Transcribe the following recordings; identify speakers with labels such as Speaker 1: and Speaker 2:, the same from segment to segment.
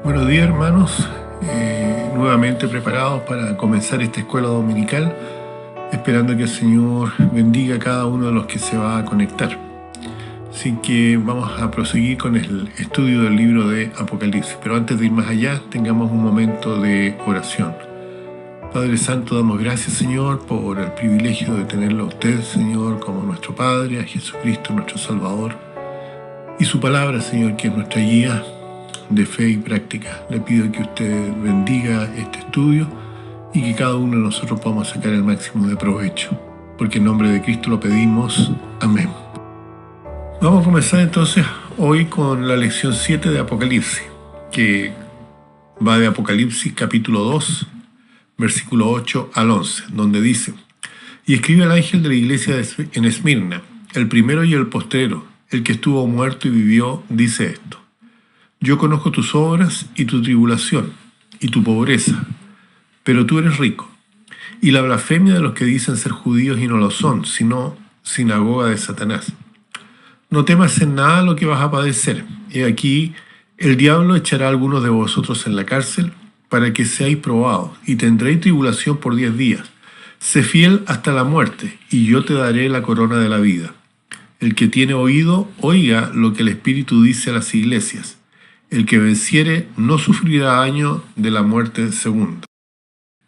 Speaker 1: Buenos días, hermanos. Nuevamente preparados para comenzar esta escuela dominical, esperando que el Señor bendiga a cada uno de los que se va a conectar. Así que vamos a proseguir con el estudio del libro de Apocalipsis. Pero antes de ir más allá, tengamos un momento de oración. Padre Santo, damos gracias, Señor, por el privilegio de tenerlo a usted, Señor, como nuestro Padre, a Jesucristo, nuestro Salvador, y su palabra, Señor, que es nuestra guía de fe y práctica. Le pido que usted bendiga este estudio y que cada uno de nosotros podamos sacar el máximo de provecho. Porque en nombre de Cristo lo pedimos. Amén. Vamos a comenzar entonces hoy con la lección 7 de Apocalipsis, que va de Apocalipsis capítulo 2, versículo 8 al 11, donde dice: Y escribe al ángel de la iglesia en Esmirna, el primero y el postrero, el que estuvo muerto y vivió, dice esto: Yo conozco tus obras y tu tribulación y tu pobreza, pero tú eres rico, y la blasfemia de los que dicen ser judíos y no lo son, sino sinagoga de Satanás. No temas en nada lo que vas a padecer. He aquí, el diablo echará a algunos de vosotros en la cárcel para que seáis probados, y tendréis tribulación por 10 días. Sé fiel hasta la muerte, y yo te daré la corona de la vida. El que tiene oído, oiga lo que el Espíritu dice a las iglesias. El que venciere no sufrirá daño de la muerte segunda.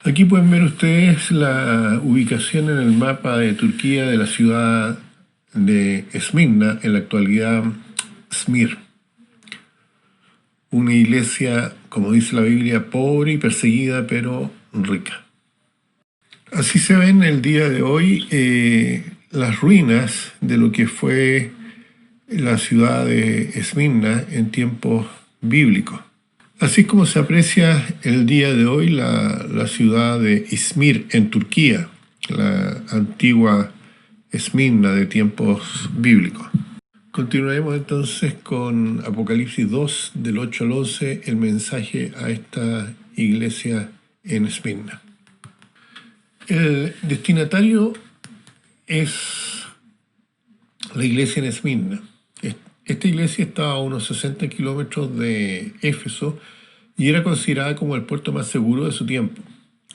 Speaker 1: Aquí pueden ver ustedes la ubicación en el mapa de Turquía de la ciudad de Esmirna, en la actualidad Smir. Una iglesia, como dice la Biblia, pobre y perseguida, pero rica. Así se ven el día de hoy las ruinas de lo que fue la ciudad de Esmirna en tiempos bíblicos. Así como se aprecia el día de hoy la ciudad de Izmir en Turquía, la antigua Esmirna de tiempos bíblicos. Continuaremos entonces con Apocalipsis 2, del 8 al 11, el mensaje a esta iglesia en Esmirna. El destinatario es la iglesia en Esmirna. Esta iglesia estaba a unos 60 kilómetros de Éfeso y era considerada como el puerto más seguro de su tiempo.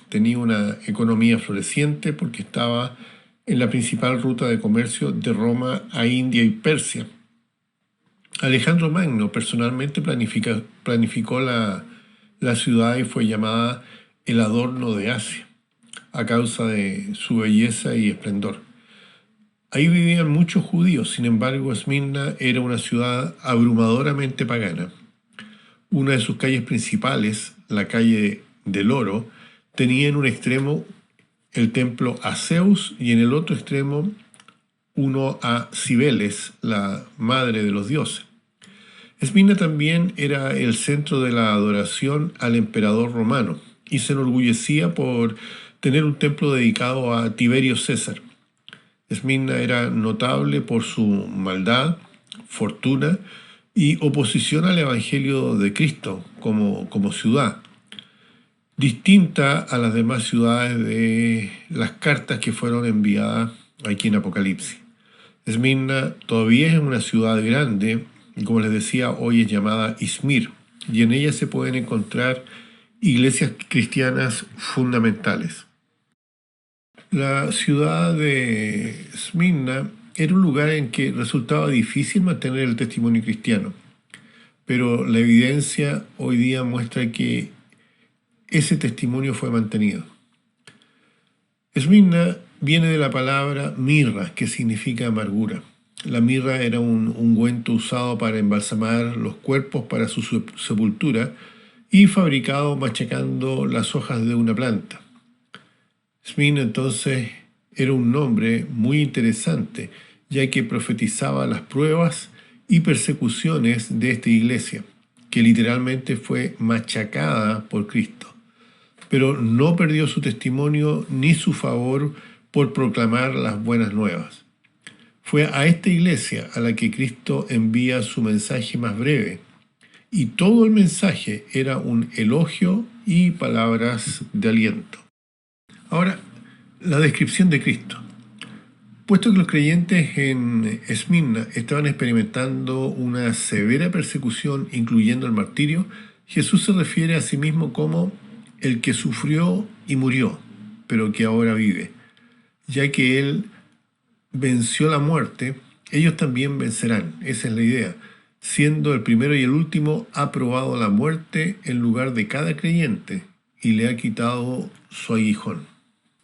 Speaker 1: Tenía una economía floreciente porque estaba en la principal ruta de comercio de Roma a India y Persia. Alejandro Magno personalmente planificó la ciudad y fue llamada el adorno de Asia, a causa de su belleza y esplendor. Ahí vivían muchos judíos, sin embargo, Esmirna era una ciudad abrumadoramente pagana. Una de sus calles principales, la calle del Oro, tenía en un extremo el templo a Zeus y en el otro extremo uno a Cibeles, la madre de los dioses. Esmirna también era el centro de la adoración al emperador romano y se enorgullecía por tener un templo dedicado a Tiberio César. Esmirna era notable por su maldad, fortuna y oposición al Evangelio de Cristo como ciudad, distinta a las demás ciudades de las cartas que fueron enviadas aquí en Apocalipsis. Esmirna todavía es una ciudad grande, y como les decía, hoy es llamada Izmir, y en ella se pueden encontrar iglesias cristianas fundamentales. La ciudad de Esmirna era un lugar en que resultaba difícil mantener el testimonio cristiano, pero la evidencia hoy día muestra que ese testimonio fue mantenido. Esmirna viene de la palabra mirra, que significa amargura. La mirra era un ungüento usado para embalsamar los cuerpos para su sepultura y fabricado machacando las hojas de una planta. Esmirna entonces era un nombre muy interesante, ya que profetizaba las pruebas y persecuciones de esta iglesia, que literalmente fue machacada por Cristo, pero no perdió su testimonio ni su favor por proclamar las buenas nuevas. Fue a esta iglesia a la que Cristo envía su mensaje más breve, y todo el mensaje era un elogio y palabras de aliento. Ahora, la descripción de Cristo. Puesto que los creyentes en Esmirna estaban experimentando una severa persecución, incluyendo el martirio, Jesús se refiere a sí mismo como el que sufrió y murió, pero que ahora vive. Ya que Él venció la muerte, ellos también vencerán. Esa es la idea. Siendo el primero y el último, ha probado la muerte en lugar de cada creyente y le ha quitado su aguijón.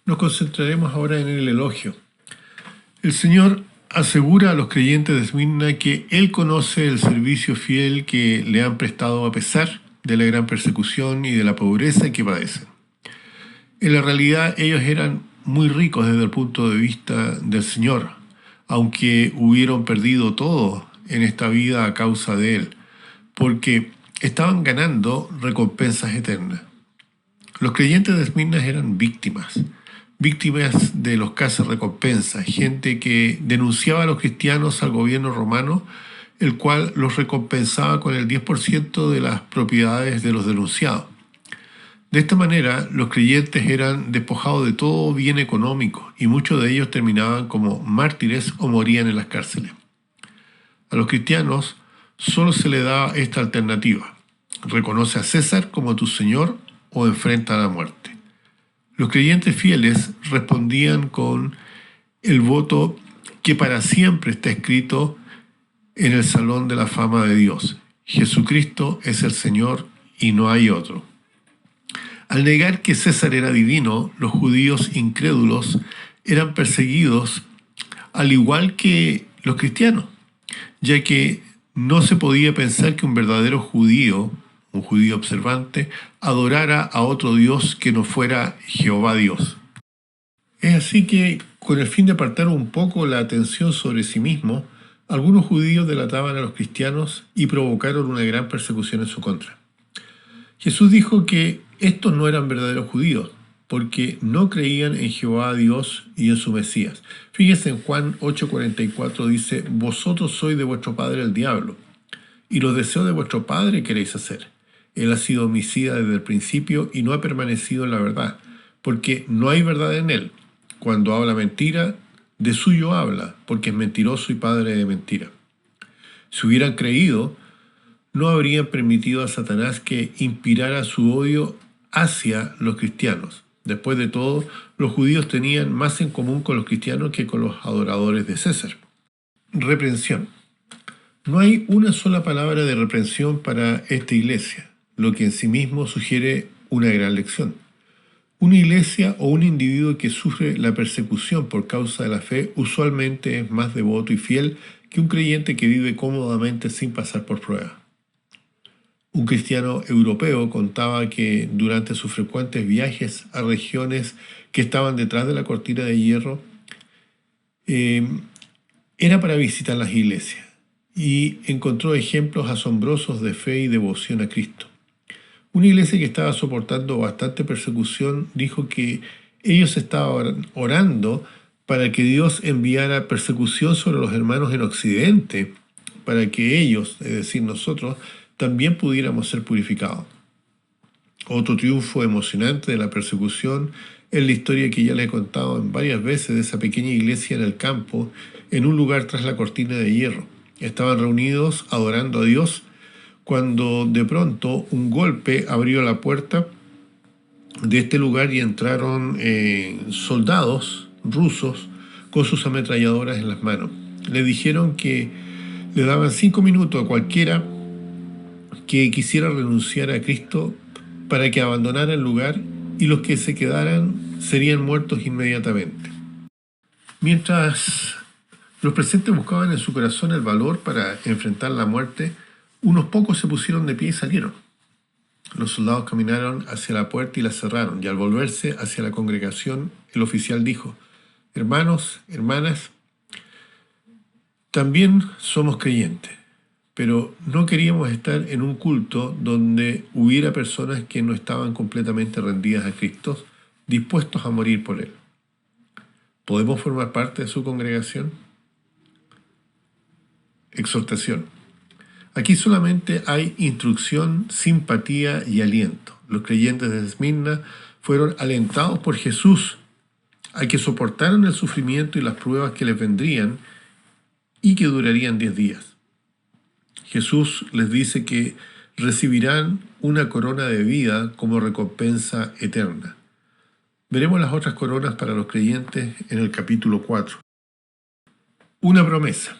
Speaker 1: Nos concentraremos ahora en el elogio. El Señor asegura a los creyentes de Esmirna que Él conoce el servicio fiel que le han prestado a pesar de la gran persecución y de la pobreza que padecen. En la realidad, ellos eran muy ricos desde el punto de vista del Señor, aunque hubieron perdido todo en esta vida a causa de Él, porque estaban ganando recompensas eternas. Los creyentes de Esmirna eran víctimas de los cazarrecompensas, gente que denunciaba a los cristianos al gobierno romano, el cual los recompensaba con el 10% de las propiedades de los denunciados. De esta manera, los creyentes eran despojados de todo bien económico y muchos de ellos terminaban como mártires o morían en las cárceles. A los cristianos solo se le da esta alternativa: reconoce a César como tu Señor o enfrenta a la muerte. Los creyentes fieles respondían con el voto que para siempre está escrito en el Salón de la Fama de Dios: Jesucristo es el Señor y no hay otro. Al negar que César era divino, los judíos incrédulos eran perseguidos al igual que los cristianos, ya que no se podía pensar que un verdadero judío, un judío observante, adorara a otro Dios que no fuera Jehová Dios. Es así que, con el fin de apartar un poco la atención sobre sí mismo, algunos judíos delataban a los cristianos y provocaron una gran persecución en su contra. Jesús dijo que estos no eran verdaderos judíos, porque no creían en Jehová Dios y en su Mesías. Fíjense en Juan 8:44 dice: vosotros sois de vuestro padre el diablo, y los deseos de vuestro padre queréis hacer. Él ha sido homicida desde el principio y no ha permanecido en la verdad, porque no hay verdad en él. Cuando habla mentira, de suyo habla, porque es mentiroso y padre de mentira. Si hubieran creído, no habrían permitido a Satanás que inspirara su odio hacia los cristianos. Después de todo, los judíos tenían más en común con los cristianos que con los adoradores de César. Reprensión. No hay una sola palabra de reprensión para esta iglesia, lo que en sí mismo sugiere una gran lección. Una iglesia o un individuo que sufre la persecución por causa de la fe usualmente es más devoto y fiel que un creyente que vive cómodamente sin pasar por prueba. Un cristiano europeo contaba que durante sus frecuentes viajes a regiones que estaban detrás de la cortina de hierro, era para visitar las iglesias y encontró ejemplos asombrosos de fe y devoción a Cristo. Una iglesia que estaba soportando bastante persecución dijo que ellos estaban orando para que Dios enviara persecución sobre los hermanos en Occidente, para que ellos, es decir, nosotros, también pudiéramos ser purificados. Otro triunfo emocionante de la persecución es la historia que ya le he contado en varias veces de esa pequeña iglesia en el campo, en un lugar tras la cortina de hierro. Estaban reunidos adorando a Dios cuando de pronto un golpe abrió la puerta de este lugar y entraron soldados rusos con sus ametralladoras en las manos. Le dijeron que le daban 5 minutos a cualquiera que quisiera renunciar a Cristo para que abandonara el lugar, y los que se quedaran serían muertos inmediatamente. Mientras los presentes buscaban en su corazón el valor para enfrentar la muerte, unos pocos se pusieron de pie y salieron. Los soldados caminaron hacia la puerta y la cerraron, y al volverse hacia la congregación, el oficial dijo: hermanos, hermanas, también somos creyentes, pero no queríamos estar en un culto donde hubiera personas que no estaban completamente rendidas a Cristo, dispuestos a morir por Él. ¿Podemos formar parte de su congregación? Exhortación. Aquí solamente hay instrucción, simpatía y aliento. Los creyentes de Esmirna fueron alentados por Jesús a que soportaran el sufrimiento y las pruebas que les vendrían y que durarían 10 días. Jesús les dice que recibirán una corona de vida como recompensa eterna. Veremos las otras coronas para los creyentes en el capítulo 4. Una promesa.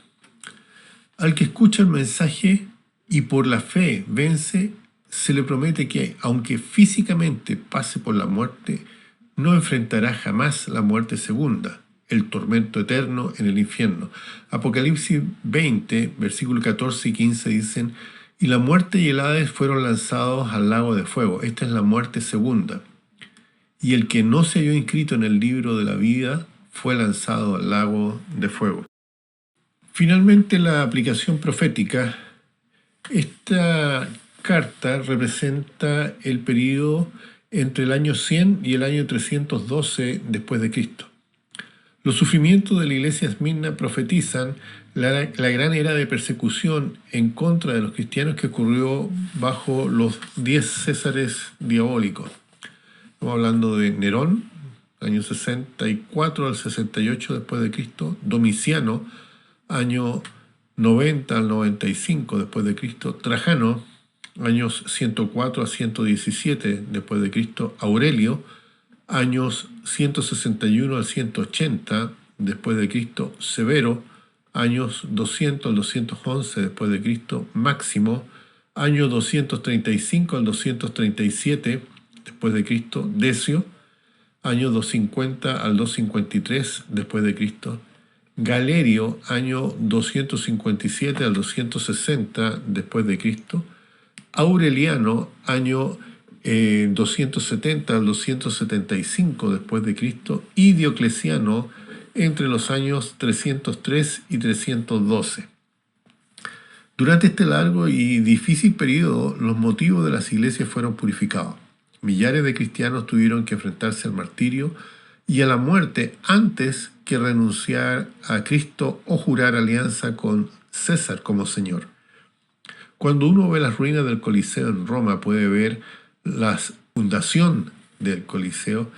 Speaker 1: Al que escucha el mensaje y por la fe vence, se le promete que, aunque físicamente pase por la muerte, no enfrentará jamás la muerte segunda, el tormento eterno en el infierno. Apocalipsis 20, versículos 14 y 15 dicen: y la muerte y el Hades fueron lanzados al lago de fuego. Esta es la muerte segunda. Y el que no se halló inscrito en el libro de la vida fue lanzado al lago de fuego. Finalmente, la aplicación profética. Esta carta representa el período entre el año 100 y el año 312 después de Cristo. Los sufrimientos de la iglesia de Esmirna profetizan la gran era de persecución en contra de los cristianos que ocurrió bajo los 10 césares diabólicos. Estamos hablando de Nerón, año 64 al 68 después de Cristo, Domiciano, año 90 al 95 después de Cristo, Trajano, años 104 a 117 después de Cristo, Aurelio, años 161 al 180 después de Cristo, Severo, años 200 al 211 después de Cristo, Máximo, año 235 al 237 después de Cristo, Decio, año 250 al 253 después de Cristo, Galerio, año 257 al 260 después de Cristo, Aureliano, año 270 al 275 después de Cristo, y Diocleciano entre los años 303 y 312. Durante este largo y difícil periodo, los motivos de las iglesias fueron purificados. Millares de cristianos tuvieron que enfrentarse al martirio y a la muerte antes que renunciar a Cristo o jurar alianza con César como Señor. Cuando uno ve las ruinas del Coliseo en Roma, puede ver la fundación del Coliseo,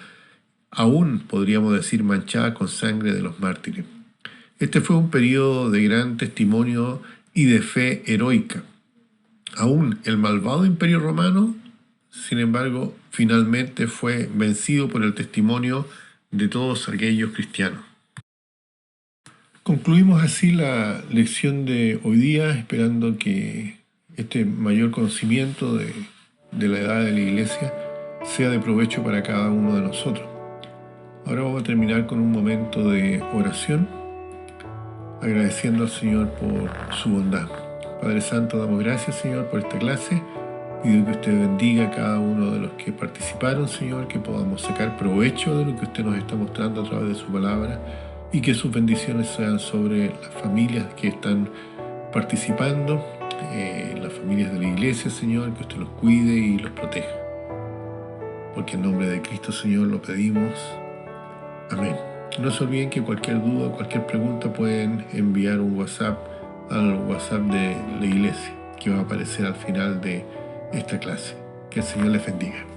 Speaker 1: aún podríamos decir manchada con sangre de los mártires. Este fue un periodo de gran testimonio y de fe heroica. Aún el malvado imperio romano, sin embargo, finalmente fue vencido por el testimonio de todos aquellos cristianos. Concluimos así la lección de hoy día, esperando que este mayor conocimiento de la edad de la iglesia sea de provecho para cada uno de nosotros. Ahora vamos a terminar con un momento de oración, agradeciendo al Señor por su bondad. Padre Santo, damos gracias, Señor, por esta clase. Pido que usted bendiga a cada uno de los que participaron, Señor, que podamos sacar provecho de lo que usted nos está mostrando a través de su palabra y que sus bendiciones sean sobre las familias que están participando, las familias de la iglesia, Señor, que usted los cuide y los proteja. Porque en nombre de Cristo, Señor, lo pedimos. Amén. No se olviden que cualquier duda, cualquier pregunta pueden enviar un WhatsApp al WhatsApp de la iglesia, que va a aparecer al final de esta clase. Que el Señor les bendiga.